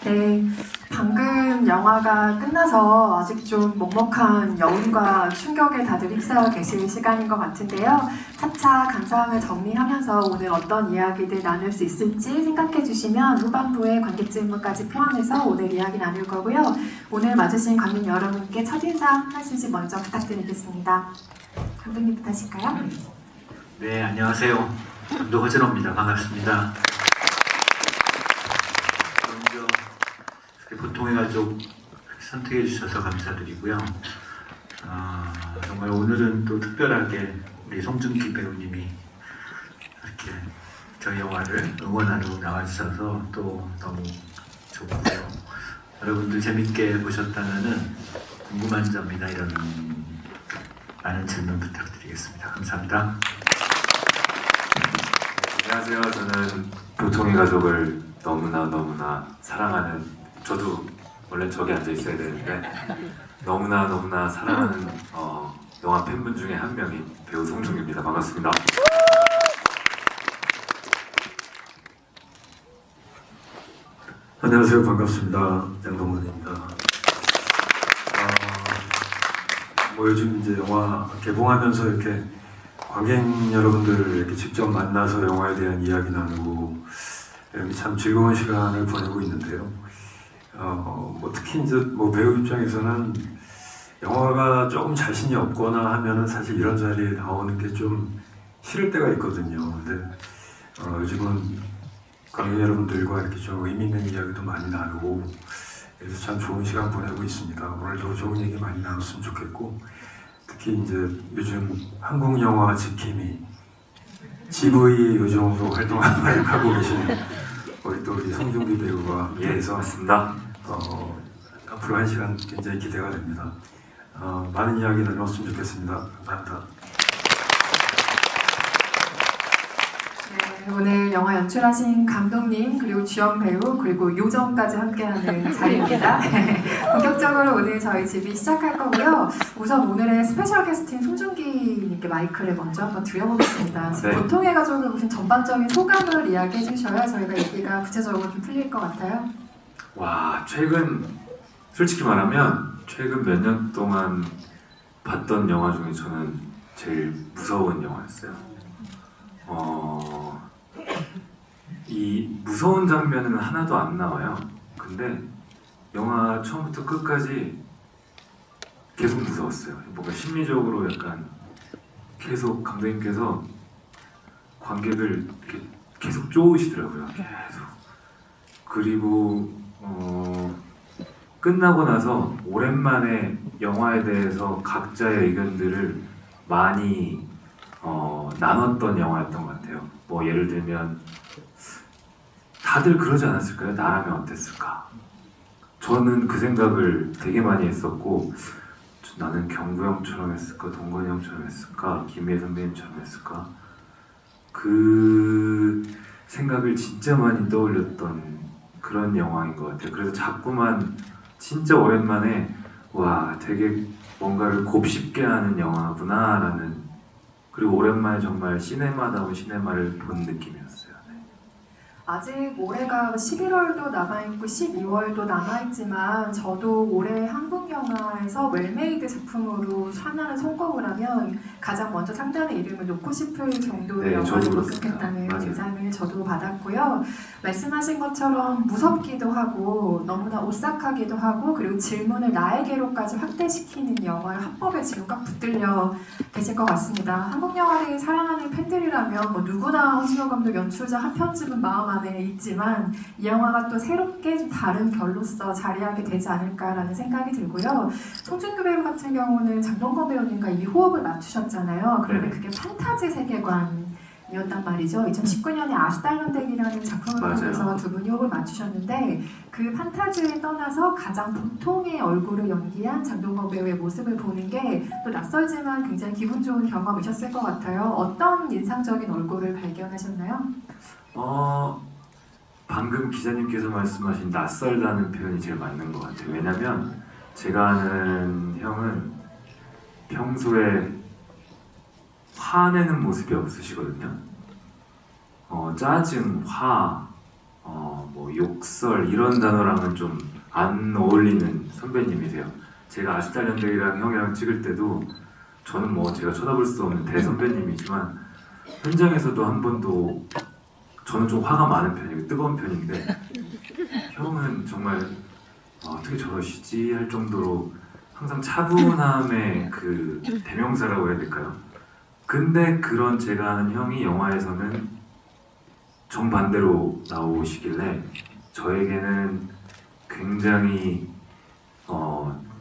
네, 방금 영화가 끝나서 아직 좀 먹먹한 여운과 충격에 다들 휩싸여 계실 시간인 것 같은데요. 차차 감상을 정리하면서 오늘 어떤 이야기들 나눌 수 있을지 생각해 주시면 후반부에 관객 질문까지 포함해서 오늘 이야기 나눌 거고요. 오늘 와주신 관객 여러분께 첫인상 한 말씀씩 먼저 부탁드리겠습니다. 감독님부터 하실까요? 네, 안녕하세요. 감독 허진호입니다. 반갑습니다. 먼저 보통의 가족 선택해 주셔서 감사드리고요. 정말 오늘은 또 특별하게 우리 송중기 배우님이 이렇게 저희 영화를 응원하러 나와주셔서 또 너무 좋고요. 여러분들 재밌게 보셨다면 궁금한 점이나 이런 많은 질문 부탁드리겠습니다. 감사합니다. 안녕하세요. 저는 보통의 가족을 너무나 사랑하는, 저도 원래 저기 앉아 있어야 되는데 너무나 사랑하는 영화 팬분 중에 한 명인 배우 송중기입니다. 반갑습니다. 안녕하세요. 반갑습니다. 양동근입니다. 요즘 이제 영화 개봉하면서 이렇게 관객 여러분들을 이렇게 직접 만나서 영화에 대한 이야기 나누고 이렇게 참 즐거운 시간을 보내고 있는데요. 특히 이제 배우 입장에서는 영화가 조금 자신이 없거나 하면은 사실 이런 자리에 나오는 게 좀 싫을 때가 있거든요. 근데 요즘은 관객 여러분들과 이렇게 좀 의미 있는 이야기도 많이 나누고 그래서 참 좋은 시간 보내고 있습니다. 오늘도 좋은 얘기 많이 나눴으면 좋겠고 특히 이제 요즘 한국 영화 지킴이 GV 요정으로 활동하고 계신 우리 송중기 배우와 함께해서 맞습니다. 앞으로 한 시간 굉장히 기대가 됩니다. 많은 이야기 나눴으면 좋겠습니다. 감사합니다. 네, 오늘 영화 연출하신 감독님 그리고 주연 배우 그리고 요정까지 함께하는 자리입니다. 본격적으로 오늘 저희 집이 시작할 거고요. 우선 오늘의 스페셜 게스트인 송중기님께 마이크를 먼저 한번 드려보겠습니다. 네. 보통의 가족을 보신 전반적인 소감을 이야기해 주셔야 저희가 얘기가 구체적으로 좀 풀릴 것 같아요. 와, 솔직히 말하면 최근 몇 년 동안 봤던 영화 중에 저는 제일 무서운 영화였어요. 이 무서운 장면은 하나도 안 나와요. 근데 영화 처음부터 끝까지 계속 무서웠어요. 뭔가 심리적으로 약간 계속 감독님께서 관객을 이렇게 계속 쪼으시더라고요. 계속. 그리고 끝나고 나서 오랜만에 영화에 대해서 각자의 의견들을 많이 나눴던 영화였던 것 같아요. 예를 들면 다들 그러지 않았을까요? 나라면 어땠을까? 저는 그 생각을 되게 많이 했었고 나는 경구 형처럼 했을까? 동건이 형처럼 했을까? 김희애 선배님처럼 했을까? 그 생각을 진짜 많이 떠올렸던 그런 영화인 것 같아요. 그래서 자꾸만 진짜 오랜만에 와 되게 뭔가를 곱씹게 하는 영화구나 라는, 그리고 오랜만에 정말 시네마다운 시네마를 본 느낌이었어요. 네. 아직 올해가 11월도 남아있고 12월도 남아있지만 저도 올해 한국 영화에서 웰메이드 작품으로 하나를 선곡을 하면 가장 먼저 상단의 이름을 놓고 싶을 정도의 네, 영화를 저도 선택했다는 맞아요. 인상을 저도 받았고요. 말씀하신 것처럼 무섭기도 하고 너무나 오싹하기도 하고 그리고 질문을 나에게로까지 확대시키는 영화를 합법에 지금 꽉 붙들려 계실 것 같습니다. 한국 영화를 사랑하는 팬들이라면 누구나 허진호 감독 연출자 한 편쯤은 마음 안에 있지만 이 영화가 또 새롭게 좀 다른 결로서 자리하게 되지 않을까라는 생각이 들고요. 송중기 배우 같은 경우는 장동건 배우님과 이 호흡을 맞추셨잖아요. 그런데 그게 판타지 세계관이었단 말이죠. 2019년에 아스달란덱이라는 작품을 맞아요. 통해서 두 분이 호흡을 맞추셨는데 그 판타지를 떠나서 가장 보통의 얼굴을 연기한 장동건 배우의 모습을 보는 게 또 낯설지만 굉장히 기분 좋은 경험이셨을 것 같아요. 어떤 인상적인 얼굴을 발견하셨나요? 방금 기자님께서 말씀하신 낯설다는 표현이 제일 맞는 것 같아요. 왜냐면 제가 아는 형은 평소에 화내는 모습이 없으시거든요. 짜증, 화, 뭐 욕설 이런 단어랑은 좀 안 어울리는 선배님이세요. 제가 아시탈련들이랑 형이랑 찍을 때도 저는 뭐 제가 쳐다볼 수 없는 대선배님이지만 현장에서도 한 번도 저는 좀 화가 많은 편이고 뜨거운 편인데 형은 정말 어떻게 저러시지 할 정도로 항상 차분함의 그 대명사라고 해야 될까요? 근데 그런 제가 아는 형이 영화에서는 정반대로 나오시길래 저에게는 굉장히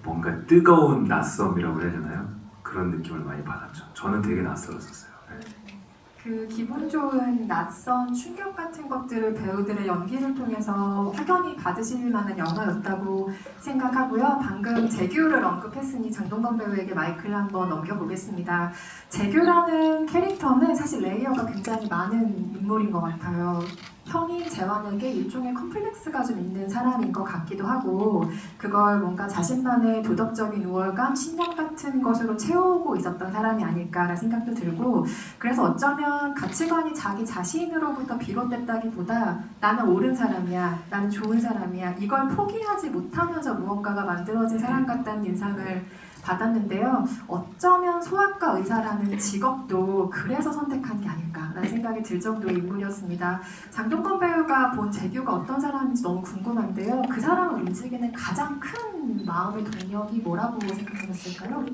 뭔가 뜨거운 낯섦이라고 해야 되나요? 그런 느낌을 많이 받았죠. 저는 되게 낯설었었어요. 네. 그 기분 좋은 낯선 충격 같은 것들을 배우들의 연기를 통해서 확연히 받으실 만한 영화였다고 생각하고요. 방금 재규를 언급했으니 장동건 배우에게 마이크를 한번 넘겨보겠습니다. 재규라는 캐릭터는 사실 레이어가 굉장히 많은 인물인 것 같아요. 형이 재환에게 일종의 컴플렉스가 좀 있는 사람인 것 같기도 하고 그걸 뭔가 자신만의 도덕적인 우월감, 신념 같은 것으로 채우고 있었던 사람이 아닐까라는 생각도 들고 그래서 어쩌면 가치관이 자기 자신으로부터 비롯됐다기보다 나는 옳은 사람이야, 나는 좋은 사람이야 이걸 포기하지 못하면서 무언가가 만들어진 사람 같다는 인상을 받았는데요. 어쩌면 소아과 의사라는 직업도 그래서 선택한 게 아닐까라는 생각이 들 정도의 인물이었습니다. 장동건 배우가 본 재규가 어떤 사람인지 너무 궁금한데요. 그 사람을 움직이는 가장 큰 마음의 동력이 뭐라고 생각하셨을까요?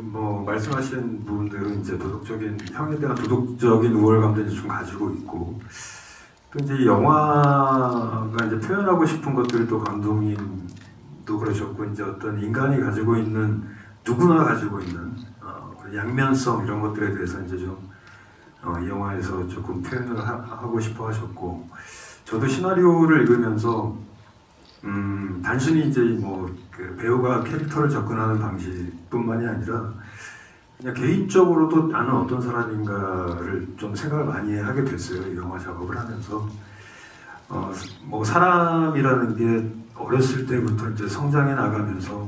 뭐 말씀하신 부분들은 이제 도덕적인 형에 대한 도덕적인 우월감도 이제 좀 가지고 있고 또 이제 이 영화가 이제 표현하고 싶은 것들이 또 감독님도 그러셨고 이제 어떤 인간이 가지고 있는 누구나 가지고 있는 그 양면성 이런 것들에 대해서 이제 좀 이 영화에서 조금 표현을 하고 싶어 하셨고 저도 시나리오를 읽으면서 단순히 이제 뭐 그 배우가 캐릭터를 접근하는 방식뿐만이 아니라 그냥 개인적으로도 나는 어떤 사람인가를 좀 생각을 많이 하게 됐어요. 이 영화 작업을 하면서 뭐 사람이라는 게 어렸을 때부터 이제 성장해 나가면서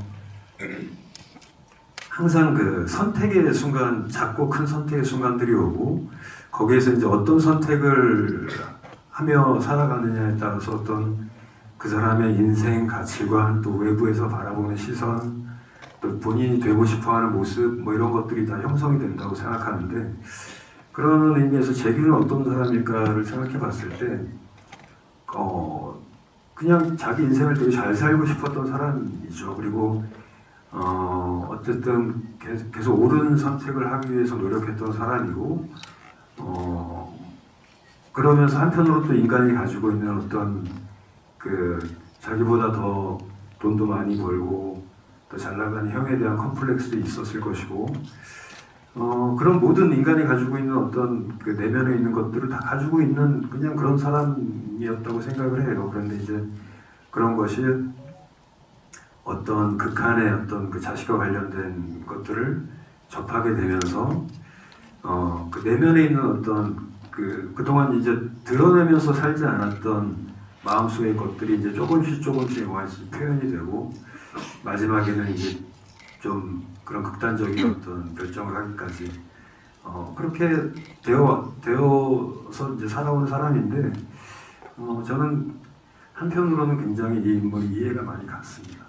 항상 그 선택의 순간, 작고 큰 선택의 순간들이 오고 거기에서 이제 어떤 선택을 하며 살아가느냐에 따라서 어떤 그 사람의 인생 가치관, 또 외부에서 바라보는 시선, 또 본인이 되고 싶어하는 모습, 뭐 이런 것들이 다 형성이 된다고 생각하는데 그런 의미에서 재규는 어떤 사람일까를 생각해봤을 때 그냥 자기 인생을 되게 잘 살고 싶었던 사람이죠. 그리고 어쨌든 계속 옳은 선택을 하기 위해서 노력했던 사람이고 그러면서 한편으로 또 인간이 가지고 있는 어떤 그 자기보다 더 돈도 많이 벌고 더 잘 나가는 형에 대한 컴플렉스도 있었을 것이고 그런 모든 인간이 가지고 있는 어떤 그 내면에 있는 것들을 다 가지고 있는 그냥 그런 사람이었다고 생각을 해요. 그런데 이제 그런 것이 어떤 극한의 어떤 그 자식과 관련된 것들을 접하게 되면서 그 내면에 있는 어떤 그동안 이제 드러내면서 살지 않았던 마음속의 것들이 이제 조금씩 영화에서 표현이 되고 마지막에는 이제 좀 그런 극단적인 어떤 결정을 하기까지 그렇게 되어서 이제 살아온 사람인데 저는 한편으로는 굉장히 이 인물이 이해가 많이 갔습니다.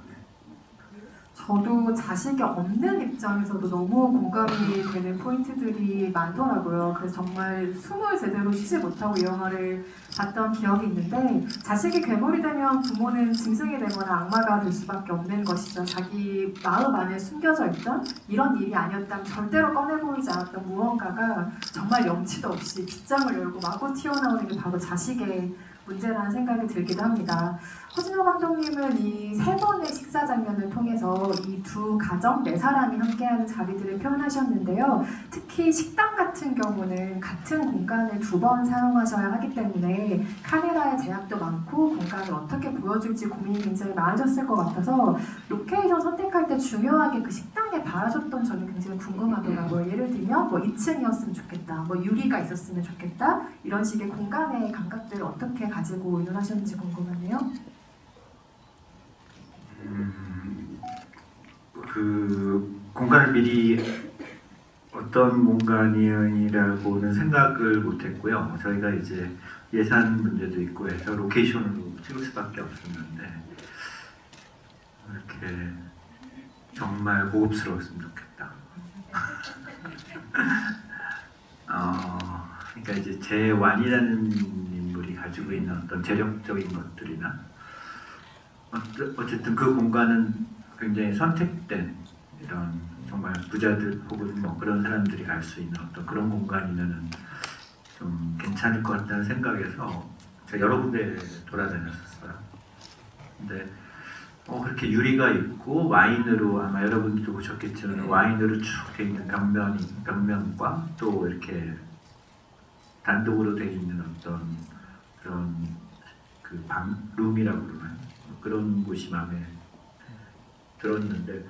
저도 자식이 없는 입장에서도 너무 공감이 되는 포인트들이 많더라고요. 그래서 정말 숨을 제대로 쉬지 못하고 이 영화를 봤던 기억이 있는데 자식이 괴물이 되면 부모는 짐승이 되거나 악마가 될 수밖에 없는 것이죠. 자기 마음 안에 숨겨져 있던 이런 일이 아니었다면 절대로 꺼내보이지 않았던 무언가가 정말 염치도 없이 빗장을 열고 마구 튀어나오는 게 바로 자식의 문제라는 생각이 들기도 합니다. 허진호 감독님은 이 3번의 식사 장면을 통해서 이 두 가정, 4사람이 함께하는 자리들을 표현하셨는데요. 특히 식당 같은 경우는 같은 공간을 2번 사용하셔야 하기 때문에 카메라의 제약도 많고 공간을 어떻게 보여줄지 고민이 굉장히 많으셨을 것 같아서 로케이션 선택할 때 중요하게 그 식당에 바라셨던 점이 굉장히 궁금하더라고요. 예를 들면 뭐 2층이었으면 좋겠다, 뭐 유리가 있었으면 좋겠다 이런 식의 공간의 감각들을 어떻게 가지고 의논하셨는지 궁금하네요. 그 공간을 미리 어떤 공간이라고는 생각을 못했고요. 저희가 이제 예산 문제도 있고 해서 로케이션으로 찍을 수밖에 없었는데 이렇게 정말 고급스러웠으면 좋겠다. 그러니까 이제 제완이라는 인물이 가지고 있는 어떤 재력적인 것들이나 어쨌든 그 공간은 굉장히 선택된 이런 정말 부자들 혹은 뭐 그런 사람들이 갈 수 있는 어떤 그런 공간이면은 좀 괜찮을 것 같다는 생각에서 제가 여러 군데 돌아다녔었어요. 근데 그렇게 유리가 있고 와인으로 아마 여러분들도 보셨겠지만 와인으로 쭉 돼 있는 벽면과 또 이렇게 단독으로 돼 있는 어떤 그런 그 룸이라고 그러나요? 그런 곳이 마음에 들었는데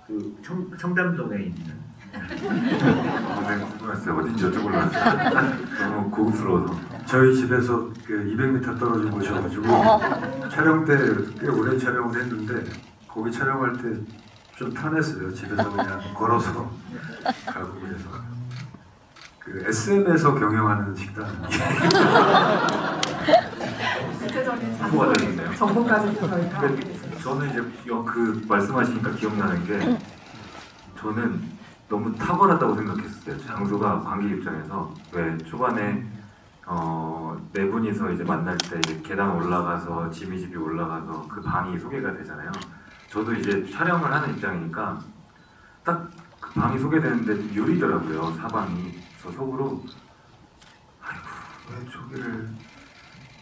그 청담동에 있는 굉장히 궁금했어요. 어딘지 여쭤보려고 했어요. 너무 고급스러워서. 저희 집에서 그 200m 떨어진 곳이어가지고 촬영 때 꽤 오래 촬영을 했는데 거기 촬영할 때 좀 편했어요. 집에서 그냥 걸어서 가고 그래서 그 SM에서 경영하는 식당. 구체적인 홍보가 되겠네요. 정보까지 저희가 알게 근데 됐습니다. 저는 이제 그 말씀하시니까 기억나는 게 저는 너무 탁월하다고 생각했었어요. 장소가 관객 입장에서 왜 초반에 네 분이서 이제 만날 때 이제 계단 올라가서 지미 집이 올라가서 그 방이 소개가 되잖아요. 저도 이제 촬영을 하는 입장이니까 딱 그 방이 소개되는데 유리더라고요. 사방이. 그래서 속으로 아이고 왜 저기를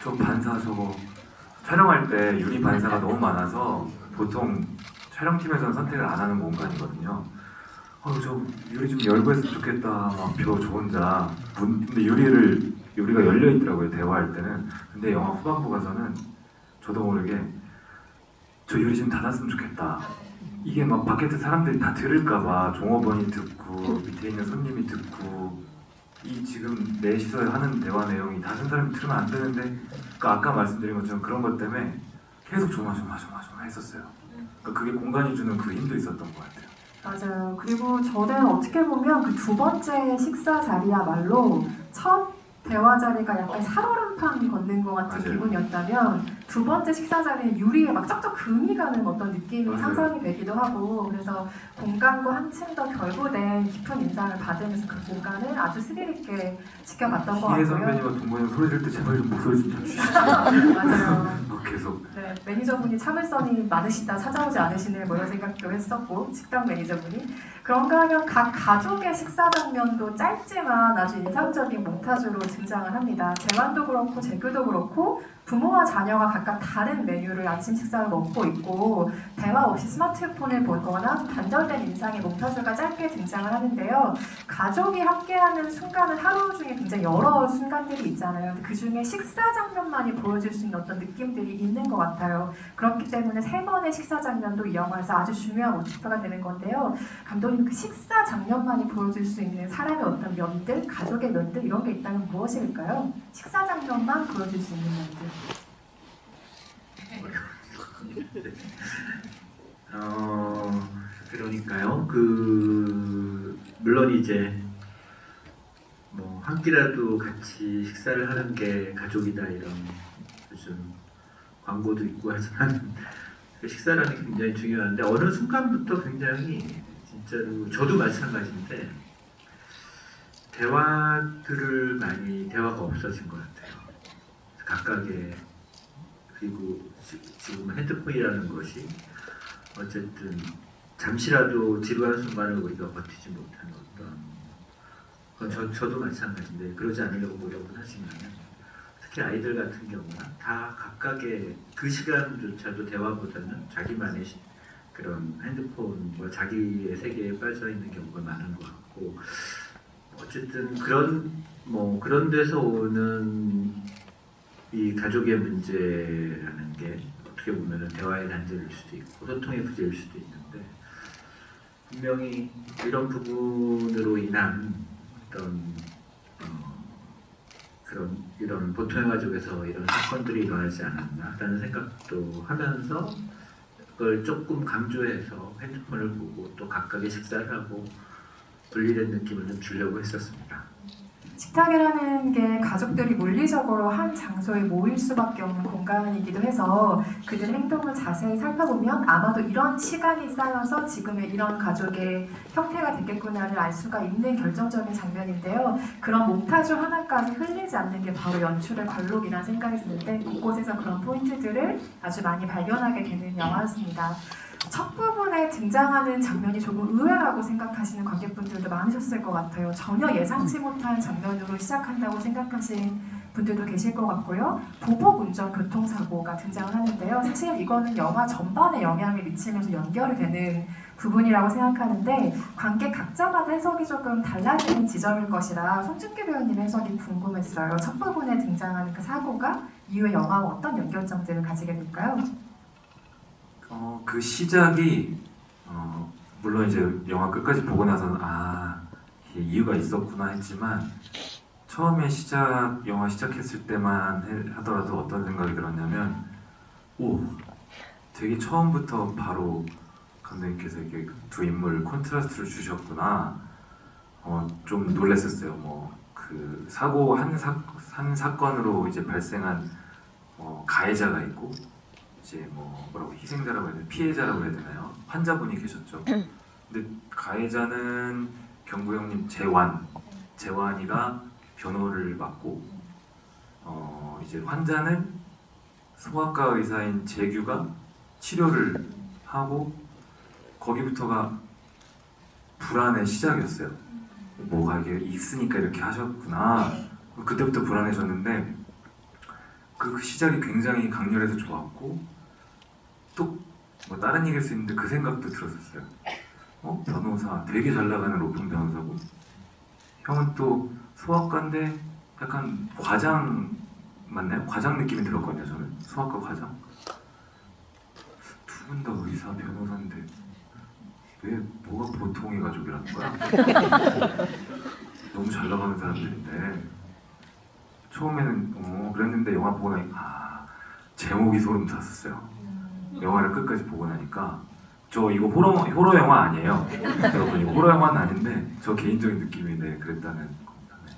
저 반사 저거 촬영할 때 유리 반사가 너무 많아서 보통 촬영팀에서는 선택을 안 하는 공간이거든요. 저 유리 좀 열고 했으면 좋겠다. 막 저 혼자 근데 유리가 열려 있더라고요. 대화할 때는. 근데 영화 후반부 가서는 저도 모르게 저 유리 좀 닫았으면 좋겠다. 이게 막 밖에서 사람들이 다 들을까봐 종업원이 듣고 밑에 있는 손님이 듣고 이 지금 넷이서 하는 대화 내용이 다른 사람이 들으면 안 되는데 그러니까 아까 말씀드린 것처럼 그런 것 때문에 계속 조마조마 했었어요. 그러니까 그게 공간이 주는 그 힘도 있었던 것 같아요. 맞아요. 그리고 저는 어떻게 보면 그 두 번째 식사 자리야말로 첫 대화 자리가 약간 살얼음판 걷는 것 같은 맞아요. 기분이었다면 두 번째 식사 자리는 유리에 막 쩍쩍 금이 가는 어떤 느낌이 맞아요. 상상이 되기도 하고 그래서 공간과 한층 더 결부된 깊은 인상을 받으면서 그 공간을 아주 스릴 있게 지켜봤던 것 희애 같고요. 선배님과 동건이 소리 질 때 제발 좀 목소리 좀 주시죠. 맞아요. 계속 네, 매니저분이 참을성이 많으시다 찾아오지 않으시네 뭐 이런 생각도 했었고 식당 매니저분이 그런가 하면 각 가족의 식사 장면도 짧지만 아주 인상적인 몽타주로 등장을 합니다. 재환도 그렇고 재규도 그렇고 부모와 자녀가 각각 다른 메뉴를 아침 식사를 먹고 있고 대화 없이 스마트폰을 보거나 좀 단절된 인상의 몽타주가 짧게 등장을 하는데요. 가족이 함께하는 순간은 하루 중에 굉장히 여러 순간들이 있잖아요. 그 중에 식사 장면만이 보여줄 수 있는 어떤 느낌들이 있는 것 같아요. 그렇기 때문에 세 번의 식사 장면도 이 영화에서 아주 중요한 모티프가 되는 건데요. 감독님 그 식사 장면만이 보여줄 수 있는 사람의 어떤 면들, 가족의 면들 이런 게 있다면 무엇일까요? 식사 장면만 보여줄 수 있는 면들. 그러니까요. 물론 이제 뭐 한 끼라도 같이 식사를 하는 게 가족이다 이런 요즘 광고도 있고 하지만 그 식사라는 게 굉장히 중요한데 어느 순간부터 굉장히 진짜로 저도 마찬가지인데 대화가 없어진 것 같아요. 각각의 그리고 지금 핸드폰이라는 것이 어쨌든 잠시라도 지루한 순간을 우리가 버티지 못하는 어떤 저도 마찬가지인데 그러지 않으려고 노력은 하지만 특히 아이들 같은 경우는 다 각각의 그 시간조차도 대화보다는 자기만의 그런 핸드폰 자기의 세계에 빠져 있는 경우가 많은 것 같고 어쨌든 그런 데서 오는 이 가족의 문제라는 게 어떻게 보면 대화의 단절일 수도 있고 소통의 부재일 수도 있는데 분명히 이런 부분으로 인한 어떤 이런 보통의 가족에서 이런 사건들이 일어나지 않았나라는 생각도 하면서 그걸 조금 강조해서 핸드폰을 보고 또 각각의 식사를 하고 분리된 느낌을 좀 주려고 했었습니다. 식탁이라는 게 가족들이 물리적으로 한 장소에 모일 수밖에 없는 공간이기도 해서 그들의 행동을 자세히 살펴보면 아마도 이런 시간이 쌓여서 지금의 이런 가족의 형태가 됐겠구나를 알 수가 있는 결정적인 장면인데요. 그런 몽타주 하나까지 흘리지 않는 게 바로 연출의 관록이라는 생각이 드는데 곳곳에서 그런 포인트들을 아주 많이 발견하게 되는 영화였습니다. 첫 부분에 등장하는 장면이 조금 의외라고 생각하시는 관객분들도 많으셨을 것 같아요. 전혀 예상치 못한 장면으로 시작한다고 생각하신 분들도 계실 것 같고요. 보복 운전 교통사고가 등장을 하는데요. 사실 이거는 영화 전반에 영향을 미치면서 연결이 되는 부분이라고 생각하는데 관객 각자마다 해석이 조금 달라지는 지점일 것이라 송중기 배우님 해석이 궁금했어요. 첫 부분에 등장하는 그 사고가 이후에 영화와 어떤 연결점들을 가지게 될까요? 그 시작이 물론 이제 영화 끝까지 보고 나서는 이게 이유가 있었구나 했지만 처음에 영화 시작했을 때만 하더라도 어떤 생각이 들었냐면 되게 처음부터 바로 감독님께서 이렇게 두 인물 콘트라스트를 주셨구나. 좀 놀랐었어요. 그 사고 한 사건으로 이제 발생한 가해자가 있고 이제 뭐라고 희생자라고 해야 되나 피해자라고 해야 되나요? 환자분이 계셨죠. 근데 가해자는 경구 형님 재환이가 변호를 맡고 이제 환자는 소아과 의사인 재규가 치료를 하고 거기부터가 불안의 시작이었어요. 뭐가 이게 있으니까 이렇게 하셨구나. 그때부터 불안해졌는데 그 시작이 굉장히 강렬해서 좋았고 또 뭐 다른 얘기일 수 있는데 그 생각도 들었었어요. 변호사 되게 잘 나가는 로펌 변호사고 형은 또 소아과인데 약간 과장 맞나요? 과장 느낌이 들었거든요. 저는 소아과 과장. 두 분 다 의사 변호사인데 왜 뭐가 보통의 가족이라는 거야? 너무 잘 나가는 사람들인데 처음에는 그랬는데 영화 보고 나니까 제목이 소름 돋았어요. 영화를 끝까지 보고 나니까 저 이거 호러 영화 아니에요. 여러분 이거 호러 영화는 아닌데 저 개인적인 느낌이 그랬다는 겁니다. 네.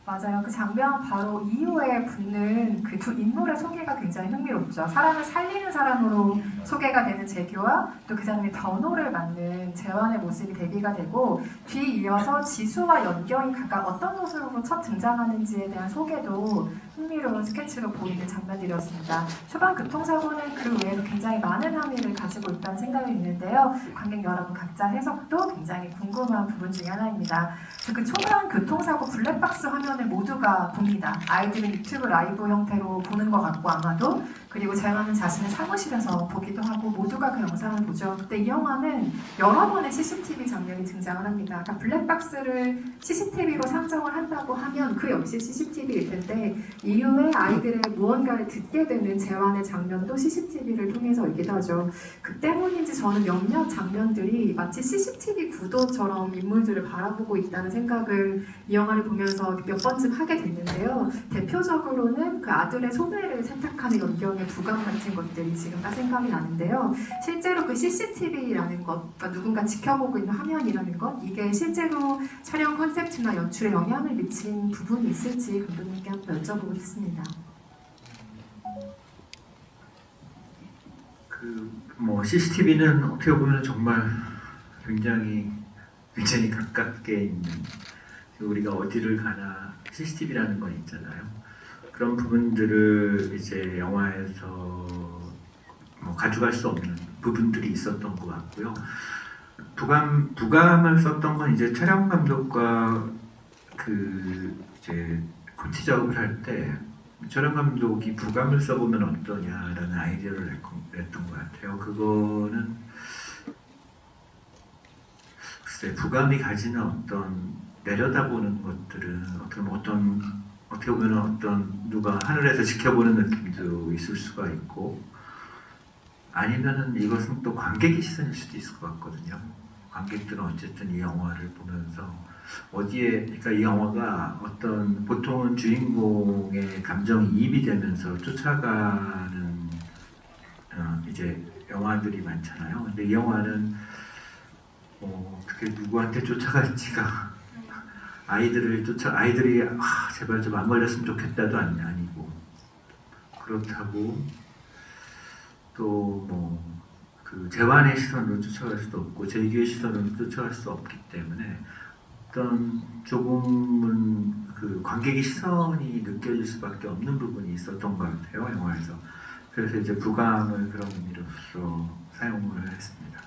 맞아요. 그 장면 바로 이후에 붙는 그 두 인물의 소개가 굉장히 흥미롭죠. 사람을 살리는 사람으로 소개가 되는 재규와 또 그 사람이 변호를 맡는 재환의 모습이 대비가 되고 뒤이어서 지수와 연경이 각각 어떤 모습으로 첫 등장하는지에 대한 소개도 흥미로운 스케치로 보이는 장면들이었습니다. 초반 교통사고는 그 외에도 굉장히 많은 함의를 가지고 있다는 생각이 있는데요. 관객 여러분 각자 해석도 굉장히 궁금한 부분 중에 하나입니다. 그 초반 교통사고 블랙박스 화면을 모두가 봅니다. 아이들은 유튜브 라이브 형태로 보는 것 같고 아마도 그리고 재환은 자신의 사무실에서 보기도 하고 모두가 그 영상을 보죠. 그때 이 영화는 여러 번의 CCTV 장면이 등장을 합니다. 그러니까 블랙박스를 CCTV로 상정을 한다고 하면 그 역시 CCTV일 텐데 이후에 아이들의 무언가를 듣게 되는 재환의 장면도 CCTV를 통해서이기도 하죠. 그 때문인지 저는 몇몇 장면들이 마치 CCTV 구도처럼 인물들을 바라보고 있다는 생각을 이 영화를 보면서 몇 번쯤 하게 됐는데요. 대표적으로는 그 아들의 소매를 세탁하는 연경의 부감 같은 것들이 지금 딱 생각이 나는데요. 실제로 그 CCTV라는 것, 그러니까 누군가 지켜보고 있는 화면이라는 것, 이게 실제로 촬영 컨셉트나 연출에 영향을 미친 부분이 있을지 감독님께 한번 여쭤보고 싶습니다. CCTV는 어떻게 보면 정말 굉장히 가깝게 있는 우리가 어디를 가나 CCTV라는 건 있잖아요. 그런 부분들을 이제 영화에서 가져갈 수 없는 부분들이 있었던 것 같고요. 부감을 썼던 건 이제 촬영 감독과 이제 코치 작업을 할 때 촬영 감독이 부감을 써보면 어떠냐라는 아이디어를 냈던 것 같아요. 그거는 글쎄 부감이 가지는 어떤 내려다보는 것들은 어떻게 보면 어떤 누가 하늘에서 지켜보는 느낌도 있을 수가 있고 아니면은 이것은 또 관객의 시선일 수도 있을 것 같거든요. 관객들은 어쨌든 이 영화를 보면서 그러니까 이 영화가 어떤 보통은 주인공의 감정이 이입이 되면서 쫓아가는 이제 영화들이 많잖아요. 근데 이 영화는 어떻게 누구한테 쫓아갈지가 아이들이 제발 좀 안 걸렸으면 좋겠다도 아니고 그렇다고 또 뭐 그 재환의 시선으로 쫓아갈 수도 없고 재규의 시선으로 쫓아갈 수 없기 때문에 어떤 조금은 그 관객의 시선이 느껴질 수밖에 없는 부분이 있었던 것 같아요, 영화에서. 그래서 이제 부감을 그런 의미로서 사용을 했습니다.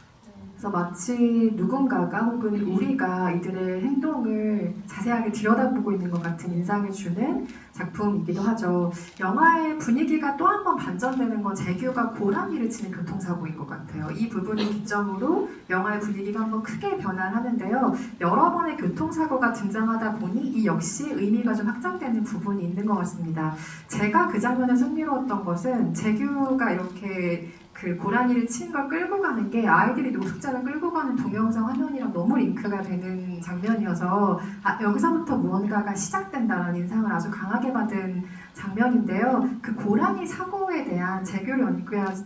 그래서 마치 누군가가 혹은 우리가 이들의 행동을 자세하게 들여다보고 있는 것 같은 인상을 주는 작품이기도 하죠. 영화의 분위기가 또 한 번 반전되는 건 재규가 고라니를 치는 교통사고인 것 같아요. 이 부분을 기점으로 영화의 분위기가 한번 크게 변화하는데요. 여러 번의 교통사고가 등장하다 보니 이 역시 의미가 좀 확장되는 부분이 있는 것 같습니다. 제가 그 장면에서 흥미로웠던 것은 재규가 이렇게 그 고라니를 친 걸 끌고 가는 게 아이들이 노숙자를 끌고 가는 동영상 화면이랑 너무 링크가 되는 장면이어서 여기서부터 무언가가 시작된다는 인상을 아주 강하게 받은 장면인데요. 그 고라니 사고에 대한 재규를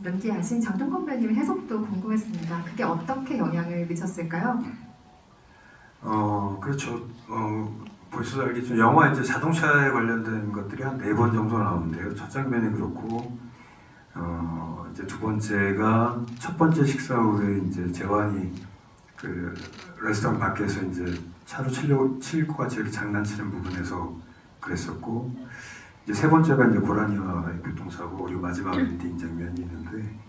연기하신 장동건 배우님의 해석도 궁금했습니다. 그게 어떻게 영향을 미쳤을까요? 그렇죠. 벌써 알겠지만 영화 이제 자동차에 관련된 것들이 한 4번 정도 나오는데요. 첫 장면이 그렇고 이제 두 번째가 첫 번째 식사 후에 이제 재환이 그 레스토랑 밖에서 이제 차로 치고 같이 이렇게 장난치는 부분에서 그랬었고, 이제 세 번째가 이제 고라니와의 교통사고, 그리고 마지막 엔딩 장면이 있는데,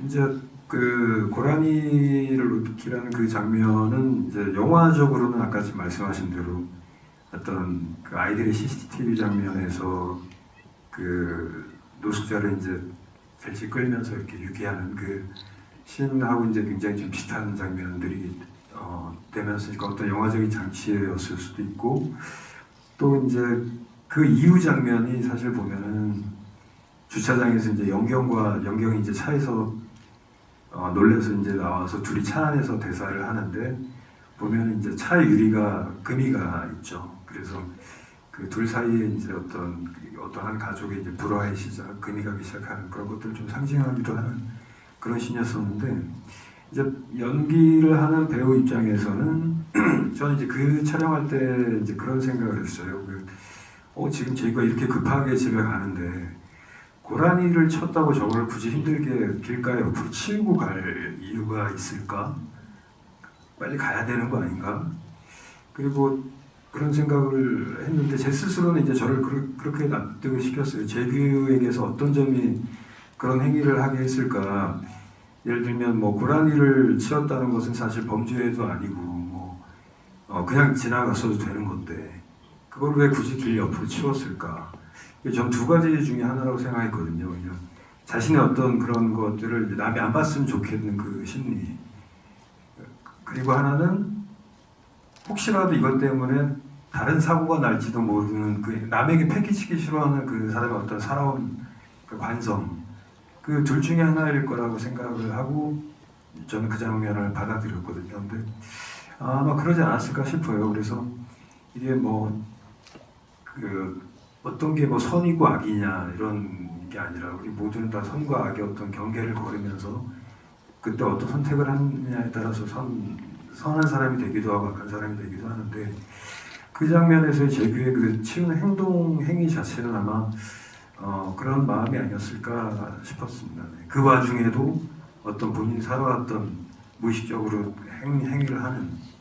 이제 그 고라니를 놓기라는 그 장면은 이제 영화적으로는 아까 지금 말씀하신 대로 어떤 그 아이들의 CCTV 장면에서 그 노숙자를 이제 벨치 끌면서 이렇게 유기하는 그 씬하고 이제 굉장히 좀 비슷한 장면들이 되면서 어떤 영화적인 장치였을 수도 있고, 또 이제 그 이후 장면이 사실 보면은 주차장에서 이제 영경이 이제 차에서 놀래서 이제 나와서 둘이 차 안에서 대사를 하는데, 보면은 이제 차 유리가 금이가 있죠. 그래서 그 둘 사이에 이제 어떠한 가족의 이제 불화의 시작, 금이 가기 시작하는 그런 것들을 좀 상징하기도 하는 그런 신이었었는데, 이제 연기를 하는 배우 입장에서는 저는 이제 그 촬영할 때 이제 그런 생각을 했어요. 지금 저희가 이렇게 급하게 집에 가는데 고라니를 쳤다고 저걸 굳이 힘들게 길가에 옆으로 치우고 갈 이유가 있을까? 빨리 가야 되는 거 아닌가? 그리고 그런 생각을 했는데 제 스스로는 이제 저를 그렇게 납득을 시켰어요. 재규에게서 어떤 점이 그런 행위를 하게 했을까? 예를 들면 뭐 고라니를 치웠다는 것은 사실 범죄도 아니고 그냥 지나갔어도 되는 건데 그걸 왜 굳이 길 옆으로 치웠을까? 전 두 가지 중에 하나라고 생각했거든요. 그냥 자신의 어떤 그런 것들을 남이 안 봤으면 좋겠는 그 심리. 그리고 하나는 혹시라도 이것 때문에 다른 사고가 날지도 모르는 그 남에게 패기치기 싫어하는 그 사람의 어떤 살아온 그 관성, 그 둘 중에 하나일 거라고 생각을 하고 저는 그 장면을 받아들였거든요. 근데 아마 그러지 않았을까 싶어요. 그래서 이게 어떤 게 선이고 악이냐 이런 게 아니라 우리 모두는 다 선과 악의 어떤 경계를 걸으면서 그때 어떤 선택을 하느냐에 따라서 선한 사람이 되기도 하고 악한 사람이 되기도 하는데, 그 장면에서의 재규의 그 치우는 행위 자체는 아마 그런 마음이 아니었을까 싶었습니다. 네. 그 와중에도 어떤 본인이 살아왔던 무의식적으로 행위를 하는.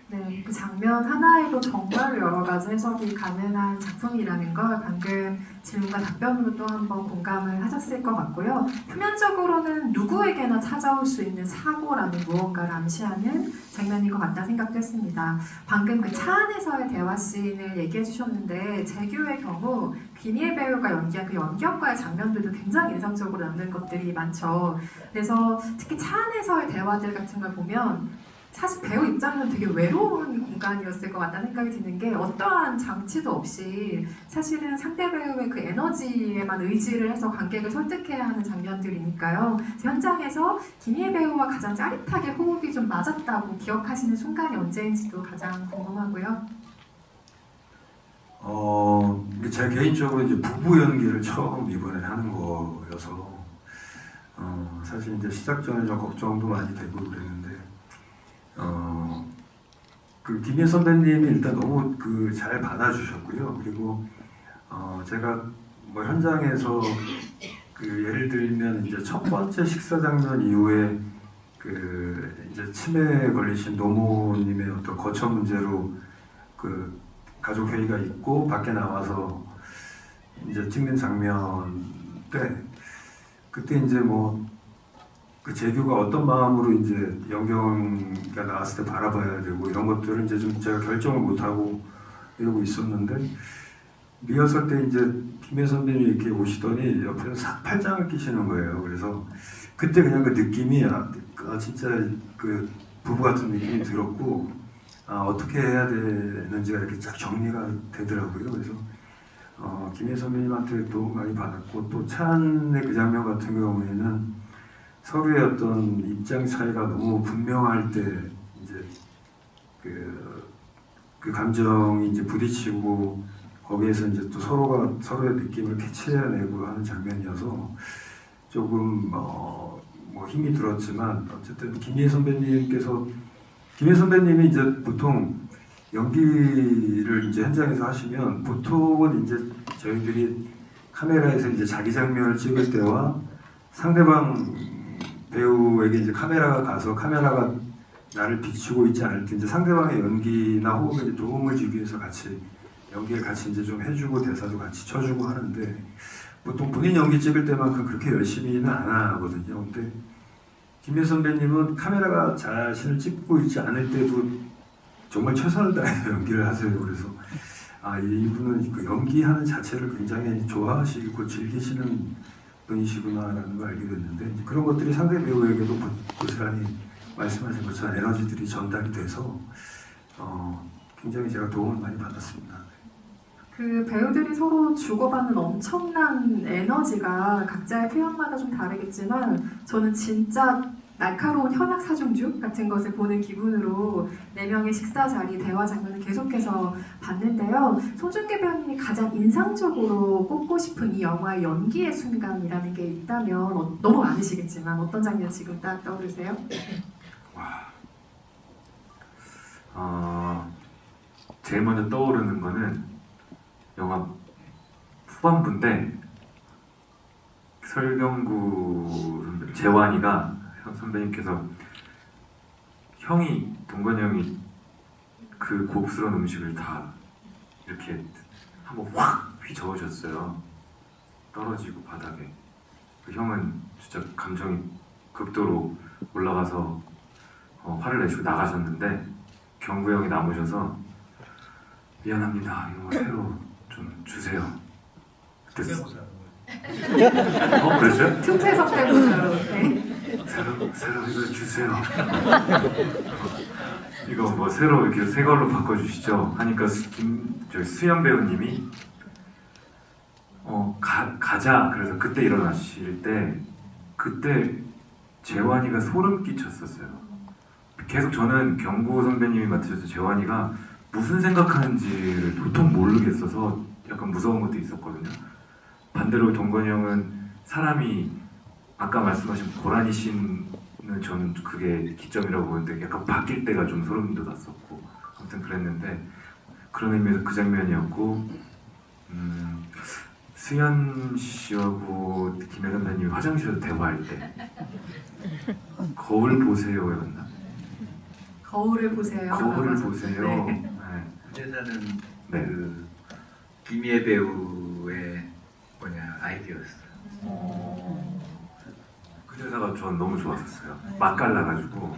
네, 그 장면 하나에도 정말 여러 가지 해석이 가능한 작품이라는 걸 방금 질문과 답변으로 또 한번 공감을 하셨을 것 같고요. 표면적으로는 누구에게나 찾아올 수 있는 사고라는 무언가를 암시하는 장면인 것 같다는 생각도 했습니다. 방금 그 차 안에서의 대화 씬을 얘기해 주셨는데 재규의 경우 비니엘 배우가 연기한 그 연기학과의 장면들도 굉장히 인상적으로 남는 것들이 많죠. 그래서 특히 차 안에서의 대화들 같은 걸 보면 사실 배우 입장에서는 되게 외로운 공간이었을 것 같다는 생각이 드는 게 어떠한 장치도 없이 사실은 상대 배우의 그 에너지에만 의지를 해서 관객을 설득해야 하는 장면들이니까요. 현장에서 김희애 배우와 가장 짜릿하게 호흡이 좀 맞았다고 기억하시는 순간이 언제인지도 가장 궁금하고요. 제가 개인적으로 이제 부부 연기를 처음 이번에 하는 거여서 사실 이제 시작 전에 좀 걱정도 많이 되고 그랬는데 그 김예 선배님이 일단 너무 그 잘 받아주셨고요. 그리고 제가 뭐 현장에서 그 예를 들면 이제 첫 번째 식사 장면 이후에 그 이제 치매에 걸리신 노모님의 어떤 거처 문제로 그 가족 회의가 있고 밖에 나와서 이제 찍는 장면 때 그때 이제 뭐 그 재규가 어떤 마음으로 이제 연경이가 나왔을 때 바라봐야 되고 이런 것들을 이제 좀 제가 결정을 못 하고 이러고 있었는데 리허설 때 이제 김혜 선배님이 이렇게 오시더니 옆에서 싹 팔짱을 끼시는 거예요. 그래서 그때 그냥 그 느낌이 진짜 그 부부 같은 느낌이 들었고 어떻게 해야 되는지가 이렇게 쫙 정리가 되더라고요. 그래서 김혜 선배님한테 도움 많이 받았고 또 찬의 그 장면 같은 경우에는 서로의 어떤 입장 차이가 너무 분명할 때 이제 그 감정이 이제 부딪히고 거기에서 이제 또 서로가 서로의 느낌을 캐치해내고 하는 장면이어서 조금 뭐 힘이 들었지만 어쨌든 김예 선배님이 이제 보통 연기를 이제 현장에서 하시면 보통은 이제 저희들이 카메라에서 이제 자기 장면을 찍을 때와 상대방 배우에게 이제 카메라가 가서 카메라가 나를 비추고 있지 않을 때 이제 상대방의 연기나 호흡에 이제 도움을 주기 위해서 같이 연기를 같이 이제 좀 해주고 대사도 같이 쳐주고 하는데 보통 본인 연기 찍을 때만큼 그렇게 열심히는 안 하거든요. 근데 김예 선배님은 카메라가 자신을 찍고 있지 않을 때도 정말 최선을 다해서 연기를 하세요. 그래서 이분은 그 연기하는 자체를 굉장히 좋아하시고 즐기시는 분이시구나라는 걸 알게 됐는데 이제 그런 것들이 상대 배우에게도 고스란히 말씀하신 것처럼 에너지들이 전달이 돼서 굉장히 제가 도움을 많이 받았습니다. 그 배우들이 서로 주고받는 엄청난 에너지가 각자의 표현마다 좀 다르겠지만 저는 진짜 날카로운 현악 사중주 같은 것을 보는 기분으로 4명의 식사 자리 대화 장면을 계속해서 봤는데요. 송중기 배우님이 가장 인상적으로 꼽고 싶은 이 영화의 연기의 순간이라는 게 있다면 너무 많으시겠지만 어떤 장면 지금 딱 떠오르세요? 제일 먼저 떠오르는 거는 영화 후반부인데 설경구 재환이가 선배님께서 동건이 형이 그 고급스러운 음식을 다 이렇게 한번 확 휘저으셨어요. 떨어지고 바닥에. 그 형은 진짜 감정이 극도로 올라가서 화를 내시고 나가셨는데 경구 형이 남으셔서 미안합니다. 이거 새로 좀 주세요. 그때 그랬어요? 틈새석 때문에 네. 새로 이거 주세요. 이거 뭐 새로 이렇게 새 걸로 바꿔주시죠. 하니까 수영 배우님이 가자. 그래서 그때 일어나실 때 그때 재환이가 소름 끼쳤었어요. 계속 저는 경구 선배님이 맡으셔서 재환이가 무슨 생각하는지를 도통 모르겠어서 약간 무서운 것도 있었거든요. 반대로 동건이 형은 사람이 아까 말씀하신 고라니 씬은 저는 그게 기점이라고 보는데 약간 바뀔 때가 좀 소름 돋았었고 아무튼 그랬는데 그런 의미에서 그 장면이었고 수현 씨하고 김혜 선배님이 화장실에서 대화할 때 거울 보세요였나? 거울을 보세요. 거울을 보세요. 네. 대사는 네. 그 김예 배우의 아이디어였어요. 그 대사가 전 너무 좋았었어요. 맛깔나가지고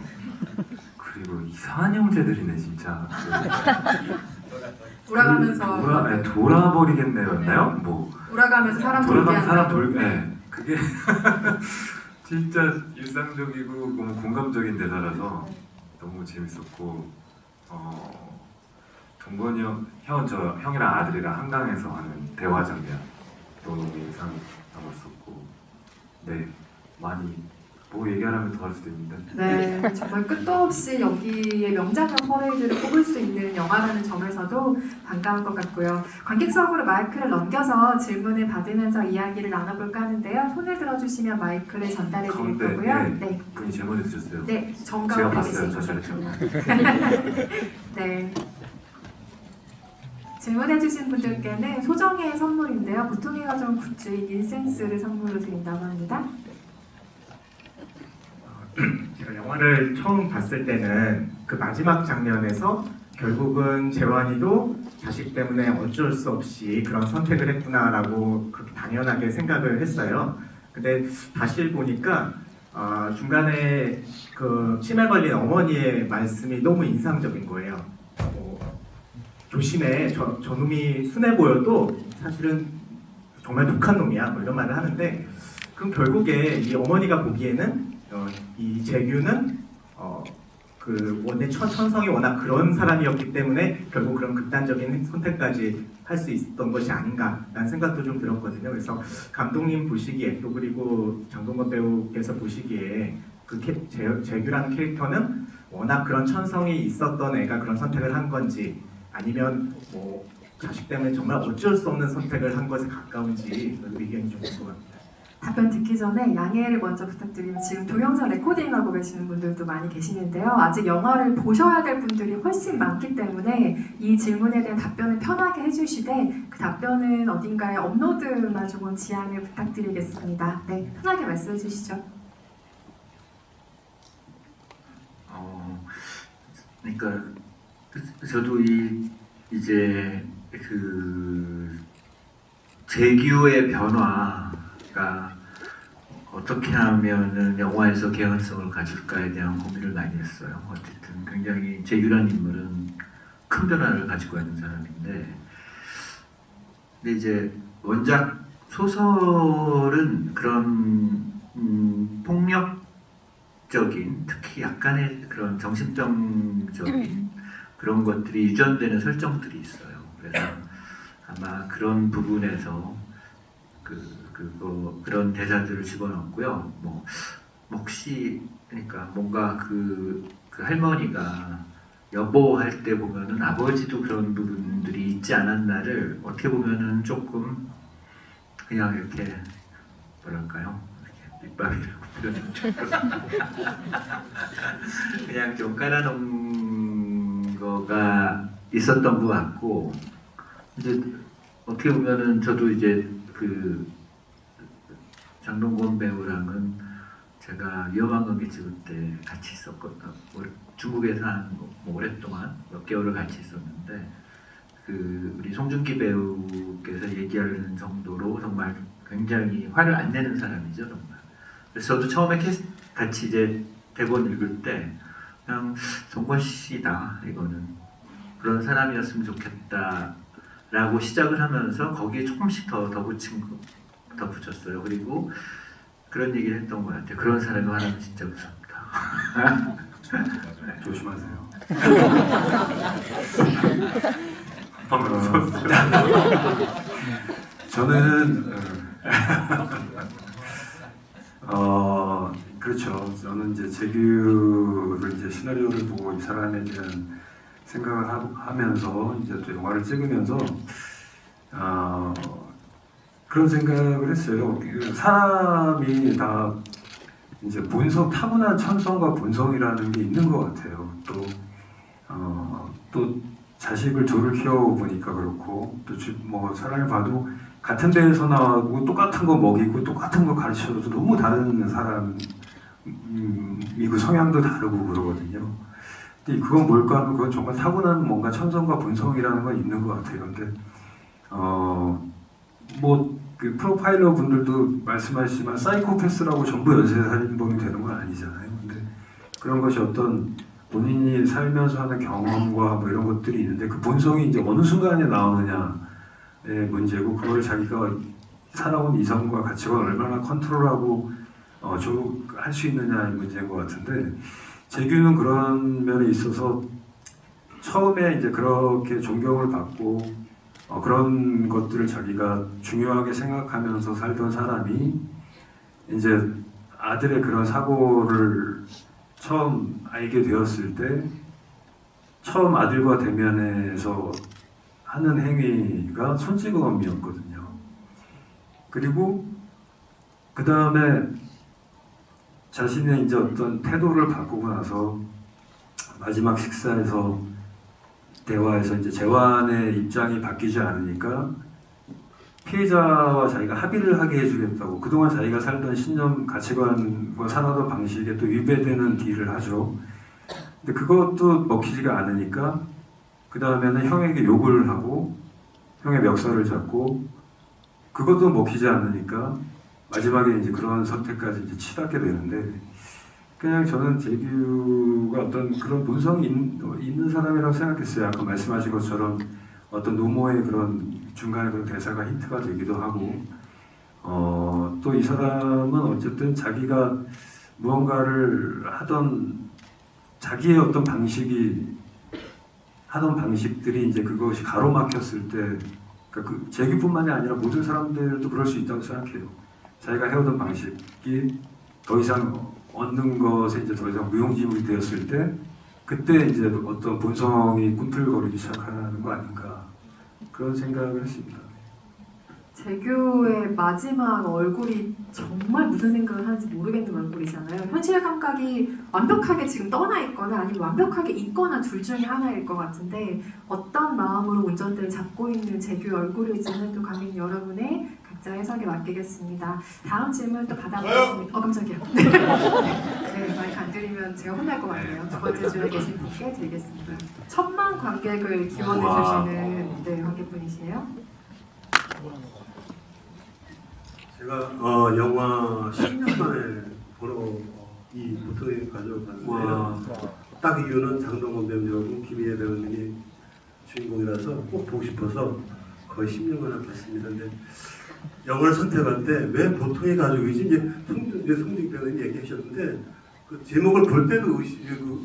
그리고 이상한 형제들이네 진짜. 돌아가면서 돌아버리겠네였나요? 뭐 돌아가면서 사람 돌아가면 사람 돌게 돌게. 네. 그게 진짜 일상적이고 너무 공감적인 대사라서 너무 재밌었고 동건이 형이랑 아들이랑 한강에서 하는 대화 장면 너무 인상 남았었고 네 많이 뭐 얘기하려면 더 할 수도 있는데. 네, 정말 끝도 없이 여기에 명장면 퍼레이드를 뽑을 수 있는 영화라는 점에서도 반가운 것 같고요. 관객석으로 마이크를 넘겨서 질문을 받으면서 이야기를 나눠볼까 하는데요. 손을 들어주시면 마이크를 전달해 드릴 가운데, 거고요. 네. 네, 분이 제일 먼저 드셨어요. 네, 제가 정가운데 봤어요. 계신 저 것 잘했죠. 같아요. 네. 질문해주신 분들께는 소정의 선물인데요. 보통의 가정 굿즈인 인센스를 선물로 드린다고 합니다. 제가 영화를 처음 봤을 때는 그 마지막 장면에서 결국은 재환이도 자식 때문에 어쩔 수 없이 그런 선택을 했구나라고 그렇게 당연하게 생각을 했어요. 근데 다시 보니까 중간에 그 치매 걸린 어머니의 말씀이 너무 인상적인 거예요. 조심해, 저 놈이 순해 보여도 사실은 정말 독한 놈이야, 뭐 이런 말을 하는데, 그럼 결국에 이 어머니가 보기에는 이 재규는 그 원래 천성이 워낙 그런 사람이었기 때문에 결국 그런 극단적인 선택까지 할 수 있었던 것이 아닌가라는 생각도 좀 들었거든요. 그래서 감독님 보시기에 또 그리고 장동건 배우께서 보시기에 그 재규라는 캐릭터는 워낙 그런 천성이 있었던 애가 그런 선택을 한 건지 아니면 뭐 자식 때문에 정말 어쩔 수 없는 선택을 한 것에 가까운지 그 의견이 좀 궁금합니다. 답변 듣기 전에 양해를 먼저 부탁드리면 지금 동영상 레코딩하고 계시는 분들도 많이 계시는데요. 아직 영화를 보셔야 될 분들이 훨씬 많기 때문에 이 질문에 대한 답변을 편하게 해주시되 그 답변은 어딘가에 업로드만 조금 지양을 부탁드리겠습니다. 네, 편하게 말씀해 주시죠. 그러니까 저도 이제 그 재규의 변화가 어떻게 하면은 영화에서 개연성을 가질까에 대한 고민을 많이 했어요. 어쨌든 굉장히 재규라는 인물은 큰 변화를 가지고 있는 사람인데, 근데 이제 원작 소설은 그런 폭력적인, 특히 약간의 그런 정신병적인 그런 것들이 유전되는 설정들이 있어요. 그래서 아마 그런 부분에서 그런 대사들을 집어넣었고요. 뭐 혹시 그러니까 뭔가 그 할머니가 여보 할 때 보면은 아버지도 그런 부분들이 있지 않았나를 어떻게 보면은 조금 그냥 이렇게 뭐랄까요? 이렇게 밑밥이라고 표현하면 그냥 좀 깔아놓은 거가 있었던 것 같고, 이제 어떻게 보면은 저도 이제 그 장동건 배우랑은 제가 위험한 관계 찍을 때 같이 있었거든요. 중국에서 한 오랫동안 몇 개월을 같이 있었는데, 그 우리 송중기 배우께서 얘기하는 정도로 정말 굉장히 화를 안 내는 사람이죠, 정말. 그래서 저도 처음에 같이 이제 대본 읽을 때 그냥 동건 씨다, 이거는 그런 사람이었으면 좋겠다라고 시작을 하면서 거기에 조금씩 더 덧붙였어요. 그리고 그런 얘기를 했던 것 같아요. 그런 사람이 화나면 진짜 무섭다. 조심하세요. 저는 그렇죠. 저는 이제 재규를 이제 시나리오를 보고 이 사람에 대한 생각을 하면서 이제 또 영화를 찍으면서 그런 생각을 했어요. 사람이 다 이제 타고난 천성과 본성이라는 게 있는 것 같아요. 또 자식을 둘을 키워보니까 그렇고, 또 뭐 사람을 봐도 같은 데에서 나오고 똑같은 거 먹이고 똑같은 거 가르쳐줘도 너무 다른 사람이고 성향도 다르고 그러거든요. 근데 그건 뭘까 하면 그건 정말 타고난 뭔가 천성과 본성이라는 건 있는 것 같아요. 근데 그 프로파일러 분들도 말씀하시지만 사이코패스라고 전부 연쇄살인범이 되는 건 아니잖아요. 근데 그런 것이 어떤 본인이 살면서 하는 경험과 뭐 이런 것들이 있는데 그 본성이 이제 어느 순간에 나오느냐의 문제고, 그걸 자기가 살아온 이성과 가치관을 얼마나 컨트롤하고 할 수 있느냐의 문제인 것 같은데, 재규는 그런 면에 있어서 처음에 이제 그렇게 존경을 받고 그런 것들을 자기가 중요하게 생각하면서 살던 사람이 이제 아들의 그런 사고를 처음 알게 되었을 때 처음 아들과 대면해서 하는 행위가 손찌검이었거든요. 그리고 그 다음에 자신의 이제 어떤 태도를 바꾸고 나서 마지막 식사에서 대화에서 이제 재환의 입장이 바뀌지 않으니까 피해자와 자기가 합의를 하게 해주겠다고 그동안 자기가 살던 신념, 가치관과 살아던 방식에 또 위배되는 딜을 하죠. 근데 그것도 먹히지가 않으니까 그 다음에는 형에게 욕을 하고 형의 멱살을 잡고 그것도 먹히지 않으니까 마지막에 이제 그런 선택까지 이제 치닫게 되는데 그냥 저는 재규가 어떤 그런 본성이 있는 사람이라고 생각했어요. 아까 말씀하신 것처럼 어떤 노모의 그런 중간에 그런 대사가 힌트가 되기도 하고 또 이 사람은 어쨌든 자기가 무언가를 하던 자기의 어떤 방식이 하던 방식들이 이제 그것이 가로막혔을 때 그러니까 그 재규뿐만이 아니라 모든 사람들도 그럴 수 있다고 생각해요. 자기가 해오던 방식이 더 이상 얻는 것에 이제 더 이상 무용지물이 되었을 때 그때 이제 어떤 본성이 꿈틀거리기 시작하는 거 아닌가 그런 생각을 했습니다. 재규의 마지막 얼굴이 정말 무슨 생각을 하는지 모르겠는 얼굴이잖아요. 현실 감각이 완벽하게 지금 떠나 있거나 아니면 완벽하게 있거나 둘 중에 하나일 것 같은데 어떤 마음으로 운전대를 잡고 있는 재규의 얼굴일지는 또 관객 여러분의 각자 해석에 맡기겠습니다. 다음 질문 또 받아보겠습니다. 깜짝이야. 네, 마이크 안 들리면 제가 혼날 것 같네요. 두 번째 줄에 계신 분께 드리겠습니다. 1000만 관객을 기원해주시는 네, 관객분이시에요. 제가 영화 10년 만에 보러 이 보통의 가족을 봤는데요. 딱 이유는 장동건 배우님하고 김희애 배우님이 주인공이라서 꼭 보고 싶어서 거의 10년 만에 봤습니다. 근데 영화를 선택할 때 왜 보통의 가족이지? 이제 송중 배우님 얘기하셨는데 그 제목을 볼 때도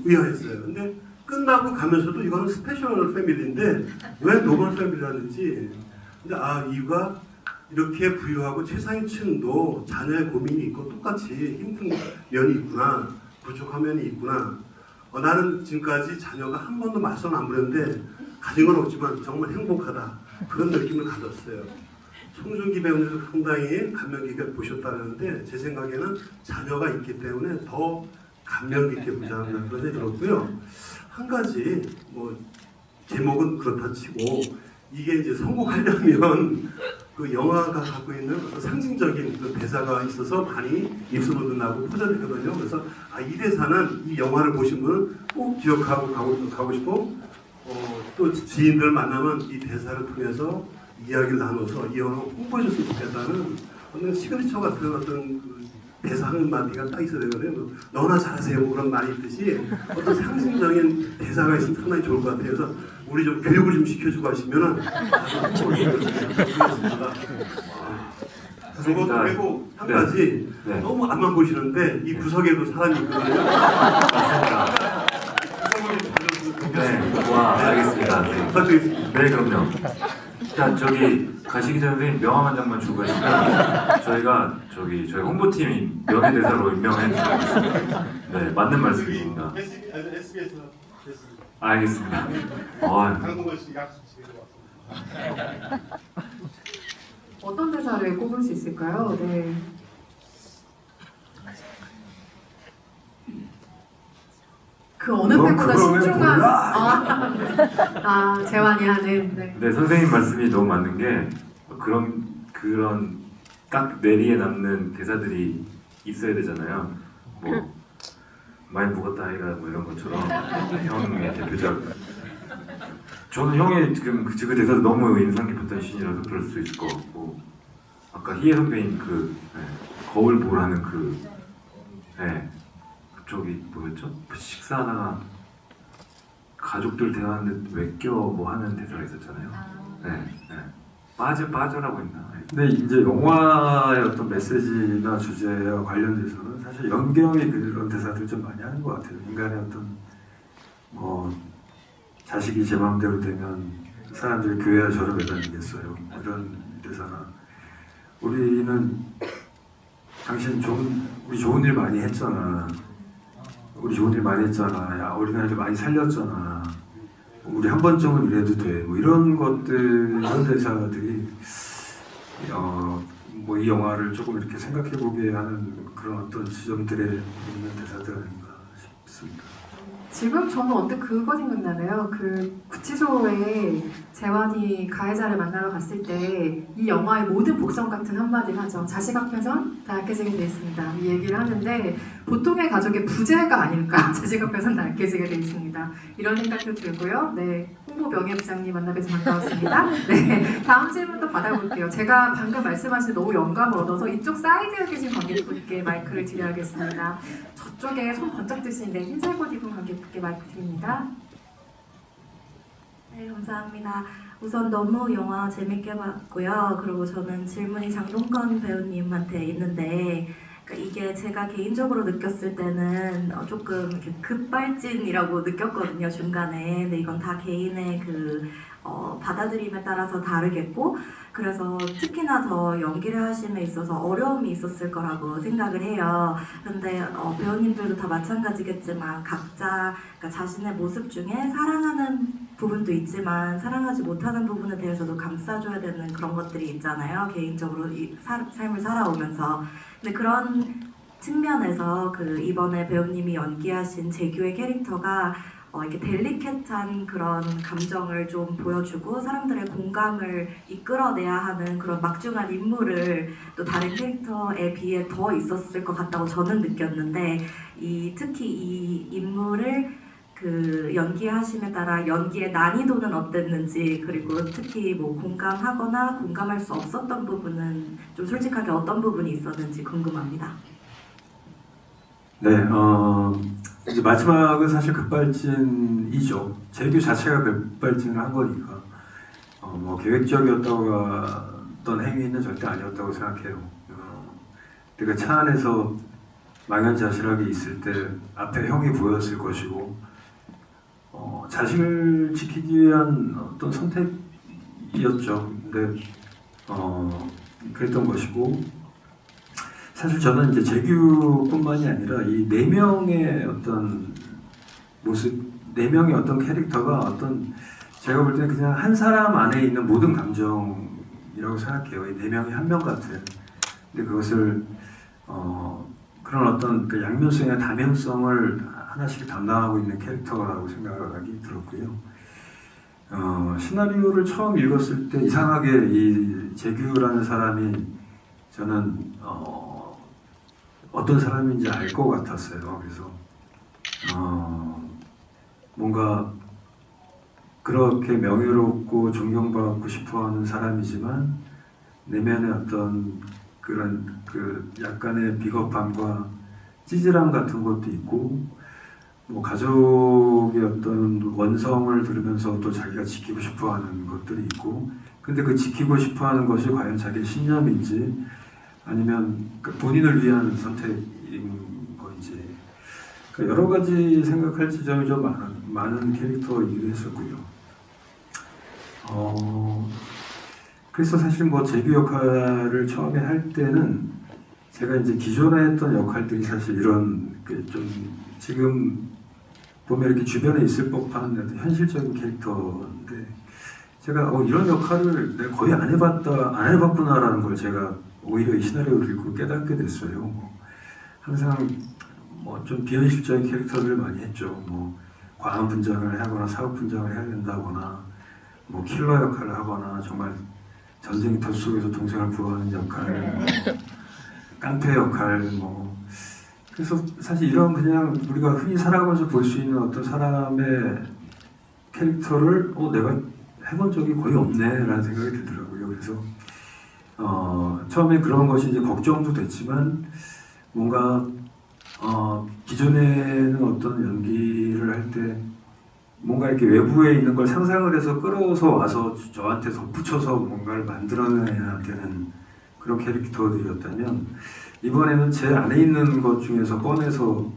의아했어요. 근데 끝나고 가면서도 이거는 스페셜 패밀리인데 왜 노멀 패밀리라는지 근데 이유가 이렇게 부유하고 최상위층도 자녀의 고민이 있고 똑같이 힘든 면이 있구나, 부족한 면이 있구나. 나는 지금까지 자녀가 한 번도 말썽 안 부렸는데 가진 건 없지만 정말 행복하다. 그런 느낌을 가졌어요. 송중기 배우님도 상당히 감명 깊게 보셨다는데 제 생각에는 자녀가 있기 때문에 더 감명 깊게 보지 않나 그런 생각이 들었고요. 한 가지 뭐 제목은 그렇다 치고 이게 이제 성공하려면 그 영화가 갖고 있는 상징적인 그 대사가 있어서 많이 입소문도 나고 퍼져나거든요. 그래서 이 대사는 이 영화를 보신 분은 꼭 기억하고 가고 싶고 또 지인들 만나면 이 대사를 통해서 이야기를 나눠서 이 영화를 홍보해줬으면 좋겠다는 어떤 시그니처 같은 어떤 그 대사 한 마디가 딱 있어야 되거든요. 너나 잘하세요 뭐 그런 말이 있듯이 어떤 상징적인 대사가 있으면 상당히 좋을 것 같아요. 그래서 우리 좀 교육을 좀 시켜주고 하시면은 그것도 그리고 한 가지 너무 앞만 보시는데 이 구석에도 사람이 있거든요. 네, 와, 알겠습니다. 네, 그럼요. 자, 저기 가시기 전에 명함 한 장만 주고 가시면 저희가 저희 홍보팀이 명예대사로 임명해 주시겠습니다. 네, 맞는 말씀이십니다. SBS에서 알겠습니다. 강동원 씨 약속 지키고 왔습니다. 어떤 대사를 꼽을 수 있을까요? 네. 그 어느 때보다 신중한 재환이 하는 네. 네, 선생님 말씀이 너무 맞는 게 그런 딱 뇌리에 남는 대사들이 있어야 되잖아요. 뭐 많이 묵었다 아이가 뭐 이런 것처럼 형의 대표작. 저는 형의 지금 그 대사도 너무 인상 깊었던 신이라서 그럴 수 있을 것 같고 아까 희애 선배님 거울 보라는 그쪽이 뭐였죠? 식사하다가 가족들 대화하는데 왜 껴 뭐 하는 대사가 있었잖아요. 빠져라고 했나? 근데 이제 영화의 어떤 메시지나 주제와 관련돼서는 사실 연경이 그런 대사들 좀 많이 하는 것 같아요. 인간의 어떤 뭐 자식이 제 마음대로 되면 사람들이 교회와 저를 왜 다니겠어요? 이런 대사나 우리는 당신 좋은 우리 좋은 일 많이 했잖아. 우리 좋은 일 많이 했잖아. 야, 어린아이들 많이 살렸잖아. 우리 한 번쯤은 이래도 돼. 뭐 이런 것들, 이런 대사들이 뭐 이 영화를 조금 이렇게 생각해보게 하는 그런 어떤 지점들에 있는 대사들 아닌가 싶습니다. 지금 저는 언뜻 그거 생각나네요. 그 구치소에 재환이 가해자를 만나러 갔을 때 이 영화의 모든 복선 같은 한마디를 하죠. 자식 앞에선 다 약해지게 돼 있습니다. 이 얘기를 하는데 보통의 가족의 부재가 아닐까. 자식 앞에선 다 약해지게 돼 있습니다. 이런 생각도 들고요. 네, 홍보 명예부장님 만나뵈서 반가웠습니다. 네, 다음 질문도 받아볼게요. 제가 방금 말씀하신 너무 영감을 얻어서 이쪽 사이드에 계신 관객분께 마이크를 드려야겠습니다. 저쪽에 손 번쩍 드시는데 흰색 옷 입은 관객분께 마이크 드립니다. 네, 감사합니다. 우선 너무 영화 재밌게 봤고요. 그리고 저는 질문이 장동건 배우님한테 있는데, 그러니까 이게 제가 개인적으로 느꼈을 때는 조금 이렇게 급발진이라고 느꼈거든요, 중간에. 근데 이건 다 개인의 그 받아들임에 따라서 다르겠고, 그래서 특히나 더 연기를 하심에 있어서 어려움이 있었을 거라고 생각을 해요. 근데 배우님들도 다 마찬가지겠지만 각자 그러니까 자신의 모습 중에 사랑하는 부분도 있지만 사랑하지 못하는 부분에 대해서도 감싸줘야 되는 그런 것들이 있잖아요. 개인적으로 이 삶을 살아오면서. 근데 그런 측면에서 그 이번에 배우님이 연기하신 재규의 캐릭터가 이렇게 델리케트한 그런 감정을 좀 보여주고 사람들의 공감을 이끌어내야 하는 그런 막중한 임무를 또 다른 캐릭터에 비해 더 있었을 것 같다고 저는 느꼈는데 특히 이 인물을 그 연기하심에 따라 연기의 난이도는 어땠는지 그리고 특히 뭐 공감하거나 공감할 수 없었던 부분은 좀 솔직하게 어떤 부분이 있었는지 궁금합니다. 네, 이제 마지막은 사실 급발진이죠. 재규 자체가 급발진을 한 거니까 뭐 계획적이었던 행위는 절대 아니었다고 생각해요. 그러니까 차 안에서 망연자실하게 있을 때 앞에 형이 보였을 것이고 자식을 지키기 위한 어떤 선택이었죠. 근데 그랬던 것이고 사실 저는 이제 재규뿐만이 아니라 이 네 명의 어떤 모습, 네 명의 어떤 캐릭터가 어떤 제가 볼 때는 그냥 한 사람 안에 있는 모든 감정이라고 생각해요. 이 네 명이 한 명 같은. 근데 그것을 그런 어떤 그 양면성이나 다면성을 하나씩 담당하고 있는 캐릭터라고 생각이 들었고요. 시나리오를 처음 읽었을 때 이상하게 이 재규라는 사람이 저는 어떤 사람인지 알 것 같았어요. 그래서 뭔가 그렇게 명예롭고 존경받고 싶어하는 사람이지만 내면의 어떤 그런 그 약간의 비겁함과 찌질함 같은 것도 있고 뭐 가족의 어떤 원성을 들으면서 또 자기가 지키고 싶어하는 것들이 있고 근데 그 지키고 싶어하는 것이 과연 자기의 신념인지 아니면 본인을 위한 선택인 건지 그러니까 여러 가지 생각할 지점이 좀 많은 캐릭터이기도 했었고요. 그래서 사실 뭐 재규 역할을 처음에 할 때는 제가 이제 기존에 했던 역할들이 사실 이런 좀 지금 보면 이렇게 주변에 있을 법한 현실적인 캐릭터인데 제가 이런 역할을 내가 거의 안 해봤구나라는 걸 제가 오히려 이 시나리오를 읽고 깨닫게 됐어요. 항상 뭐 좀 비현실적인 캐릭터들을 많이 했죠. 뭐 과한 분장을 하거나 사업 분장을 해야 된다거나 뭐 킬러 역할을 하거나 정말 전쟁터 속에서 동생을 구하는 역할, 깡패 역할 뭐 그래서 사실 이런 그냥 우리가 흔히 살아가면서 볼 수 있는 어떤 사람의 캐릭터를 내가 해본 적이 거의 없네라는 생각이 들더라고요. 그래서 처음에 그런 것이 이제 걱정도 됐지만 뭔가 기존에는 어떤 연기를 할 때 뭔가 이렇게 외부에 있는 걸 상상을 해서 끌어서 와서 저한테 덧붙여서 뭔가를 만들어내야 되는 그런 캐릭터들이었다면 이번에는 제 안에 있는 것 중에서 꺼내서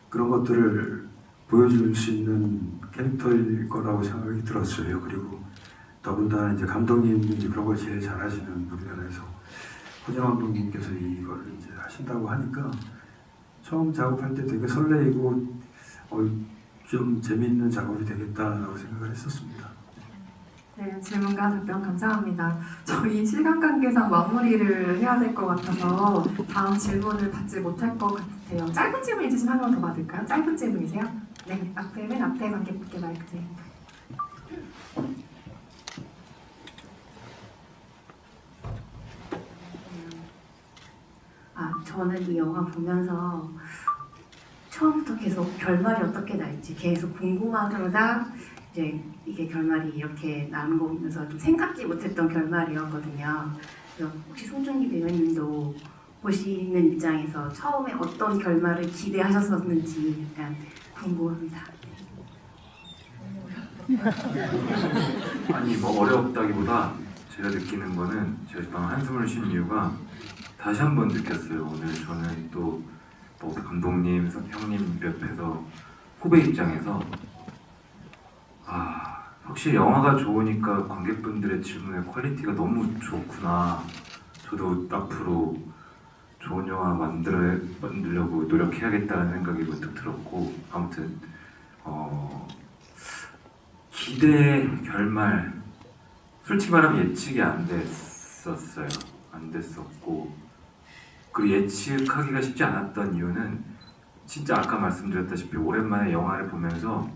그런 것들을 보여줄 수 있는 캐릭터일 거라고 생각이 들었어요. 그리고 더군다나 이제 감독님이 그런 걸 제일 잘하시는 우리나라에서 허정 감독님께서 이걸 이제 하신다고 하니까 처음 작업할 때 되게 설레이고 좀 재미있는 작업이 되겠다라고 생각을 했었습니다. 네, 질문과 답변 감사합니다. 저희 시간 관계상 마무리를 해야 될 것 같아서 다음 질문을 받지 못할 것 같아요. 짧은 질문 있으시면 한 번 더 받을까요? 짧은 질문이세요? 네, 맨 앞에 관객분께 마이크 드립니다. 저는 이 영화 보면서 처음부터 계속 결말이 어떻게 날지 계속 궁금하다가 이제 이게 결말이 이렇게 나는 거 보면서 좀 생각지 못했던 결말이었거든요. 그래서 혹시 송중기 배우님도 보시는 입장에서 처음에 어떤 결말을 기대하셨었는지 약간 궁금합니다. 아니 뭐 어렵다기보다 제가 느끼는 거는 제가 방금 한숨을 쉰 이유가 다시 한번 느꼈어요. 오늘 저는 또 뭐 감독님, 형님 옆에서 후배 입장에서 확실히 영화가 좋으니까 관객분들의 질문의 퀄리티가 너무 좋구나. 저도 앞으로 좋은 영화 만들려고 노력해야겠다는 생각이 문득 들었고, 아무튼 기대 결말 솔직히 말하면 예측이 안 됐었어요. 안 됐었고, 그리고 예측하기가 쉽지 않았던 이유는 진짜 아까 말씀드렸다시피 오랜만에 영화를 보면서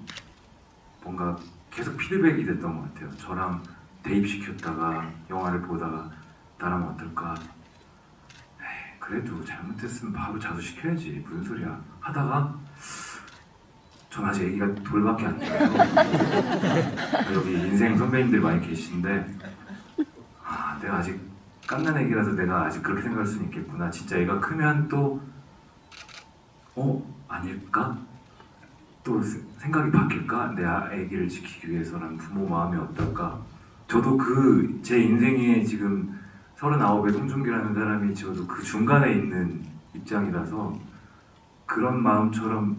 뭔가 계속 피드백이 됐던 것 같아요. 저랑 대입시켰다가 영화를 보다가 나라면 어떨까? 에이, 그래도 잘못했으면 바로 자수시켜야지. 무슨 소리야? 하다가 전 아직 애기가 돌밖에 안 돼서 여기 인생 선배님들 많이 계신데 내가 아직 깐난 애기라서 내가 아직 그렇게 생각할 수는 있겠구나. 진짜 애가 크면 또 아닐까? 또 생각이 바뀔까? 내 애기를 지키기 위해서는 부모 마음이 어떨까? 저도 제 인생에 지금 39의 송중기라는 사람이 저도 그 중간에 있는 입장이라서 그런 마음처럼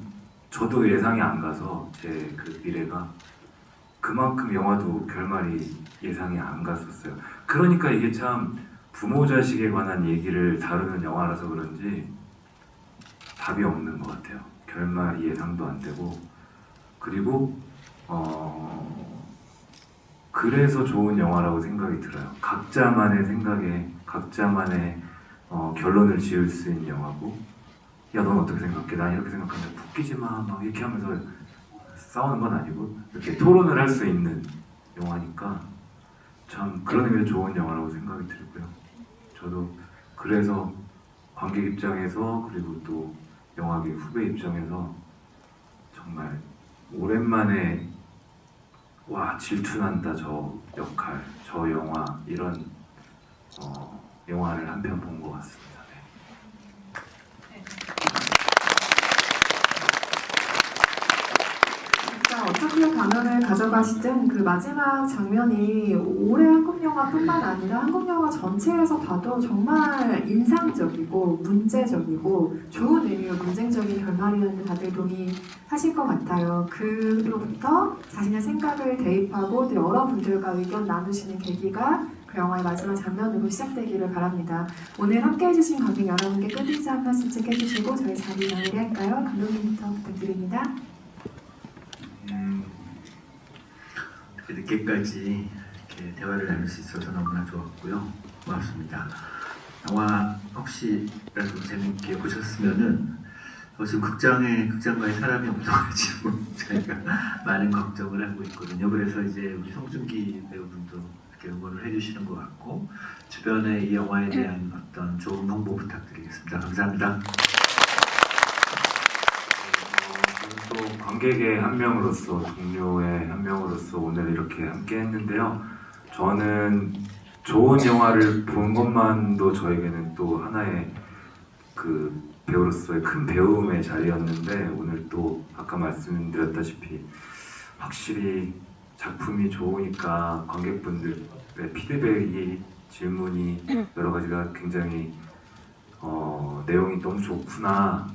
저도 예상이 안 가서 제 그 미래가 그만큼 영화도 결말이 예상이 안 갔었어요. 그러니까 이게 참 부모 자식에 관한 얘기를 다루는 영화라서 그런지 답이 없는 것 같아요. 결말이 예상도 안 되고, 그리고 그래서 좋은 영화라고 생각이 들어요. 각자만의 생각에 각자만의 결론을 지을 수 있는 영화고, 야 넌 어떻게 생각해? 난 이렇게 생각하는데 웃기지 마 막 이렇게 하면서 싸우는 건 아니고 이렇게 토론을 할 수 있는 영화니까 참 그런 의미로 좋은 영화라고 생각이 들고요. 저도 그래서 관객 입장에서 그리고 또 영화계 후배 입장에서 정말 오랜만에 질투난다 저 역할, 저 영화 이런 영화를 한 편 본 것 같습니다. 어떻게 방향을 가져가시든 그 마지막 장면이 올해 한국 영화뿐만 아니라 한국 영화 전체에서 봐도 정말 인상적이고 문제적이고 좋은 의미로 문쟁적인 결말이었는데 다들 동의하실 것 같아요. 그로부터 자신의 생각을 대입하고 또 여러분들과 의견 나누시는 계기가 그 영화의 마지막 장면으로 시작되기를 바랍니다. 오늘 함께해주신 관객 여러분께 끝인사 한 말씀씩 해주시고 저희 자리 마무리할까요? 감독님부터 부탁드립니다. 이렇게 늦게까지 이렇게 대화를 나눌 수 있어서 너무나 좋았고요. 고맙습니다. 영화 혹시라도 재밌게 보셨으면은 지금 극장가에 사람이 없어가지고 저희가 많은 걱정을 하고 있거든요. 그래서 이제 우리 송중기 배우분도 이렇게 응원을 해주시는 것 같고 주변에 이 영화에 대한 어떤 좋은 홍보 부탁드리겠습니다. 감사합니다. 또 관객의 한 명으로서, 동료의 한 명으로서 오늘 이렇게 함께 했는데요. 저는 좋은 영화를 본 것만도 저에게는 또 하나의 그 배우로서의 큰 배움의 자리였는데, 오늘 또 아까 말씀드렸다시피 확실히 작품이 좋으니까 관객분들의 피드백이, 질문이 여러 가지가 굉장히 내용이 너무 좋구나.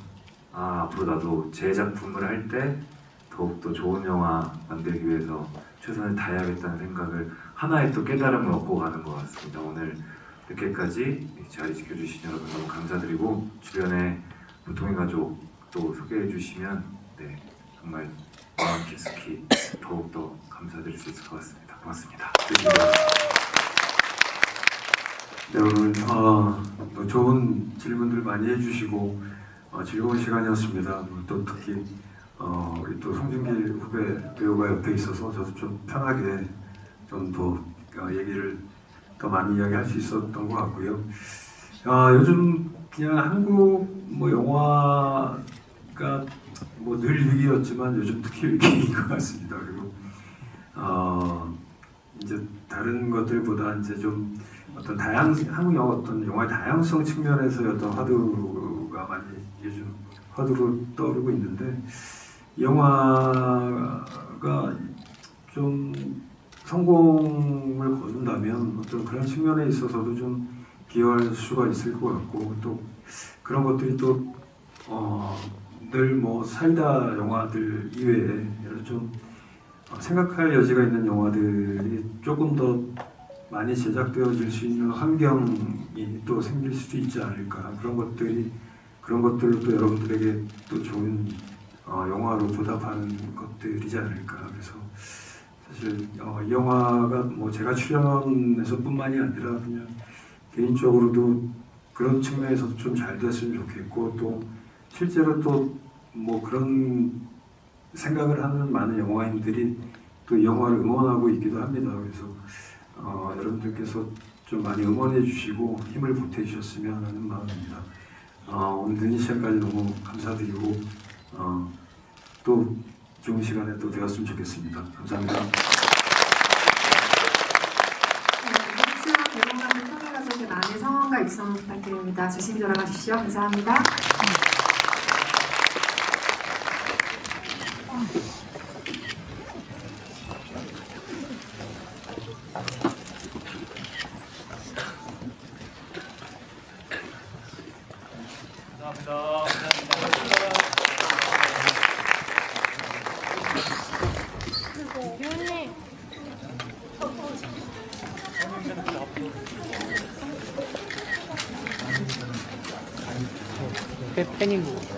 앞으로 나도 제 작품을 할 때 더욱더 좋은 영화 만들기 위해서 최선을 다해야겠다는 생각을 하나의 또 깨달음을 얻고 가는 것 같습니다. 오늘 늦게까지 이 자리 지켜주신 여러분 너무 감사드리고 주변에 보통의 가족 또 소개해 주시면 네, 정말 영화 키스키 더욱더 감사드릴 수 있을 것 같습니다. 고맙습니다. 네, 오늘 또 좋은 질문들 많이 해주시고 즐거운 시간이었습니다. 또 특히 우리 또 송중기 후배 배우가 옆에 있어서 저도 좀 편하게 좀 더 얘기를 더 많이 이야기할 수 있었던 것 같고요. 요즘 그냥 한국 뭐 영화가 뭐 늘 위기였지만 요즘 특히 위기인 것 같습니다. 그리고 이제 다른 것들보다 이제 좀 어떤 한국 영화 어떤 영화의 다양성 측면에서 어떤 화두가 많이 요즘 화두로 떠오르고 있는데 이 영화가 좀 성공을 거둔다면 어떤 그런 측면에 있어서도 좀 기여할 수가 있을 것 같고 또 그런 것들이 또 늘 뭐 사이다 영화들 이외에 이런 좀 생각할 여지가 있는 영화들이 조금 더 많이 제작되어질 수 있는 환경이 또 생길 수도 있지 않을까 그런 것들로 또 여러분들에게 또 좋은 영화로 보답하는 것들이지 않을까 그래서 사실 이 영화가 뭐 제가 출연해서뿐만이 아니라 그냥 개인적으로도 그런 측면에서도 좀 잘 됐으면 좋겠고 또 실제로 또 뭐 그런 생각을 하는 많은 영화인들이 또 이 영화를 응원하고 있기도 합니다. 그래서 여러분들께서 좀 많이 응원해 주시고 힘을 보태 주셨으면 하는 마음입니다. 오늘 늦은 시간까지 너무 감사드리고 또 좋은 시간에 또 되었으면 좋겠습니다. 감사합니다. 흑수와 개봉하는 소개가족의 많은 성원과 입성 부탁드립니다. 조심히 돌아가십시오. 감사합니다. 팬이고